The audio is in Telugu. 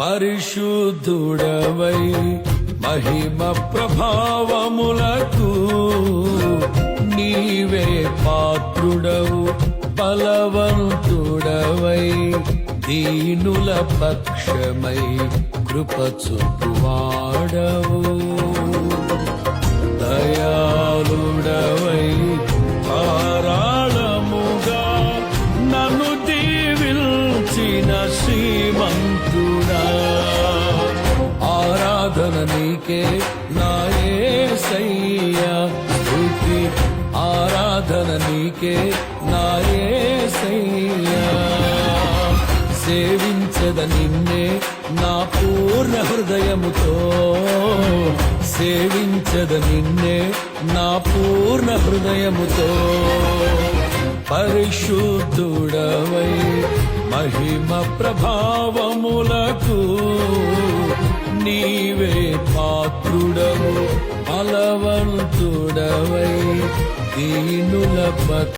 పరిశుద్ధుడవై మహిమ ప్రభావములకు నీవే పాత్రుడవు, బలవంతుడవై దీనుల పక్షమై కృప చూపువాడవు. దయాళుడవై ధారాళముగా నన్ను దీవించిన శ్రీమంతుడా, ఆరాధన నీకే నా యేసయ్యా, స్తుతి ఆరాధన నీకే నా యేసయ్యా. సేవించద నిన్నే నా పూర్ణ హృదయముతో, సేవించద నిన్నే నా పూర్ణ హృదయముతో. పరిశుద్ధుడవై మహిమ ప్రభావములకు నీవే పాత్రుడవు, బలవంతుడవై దీనుల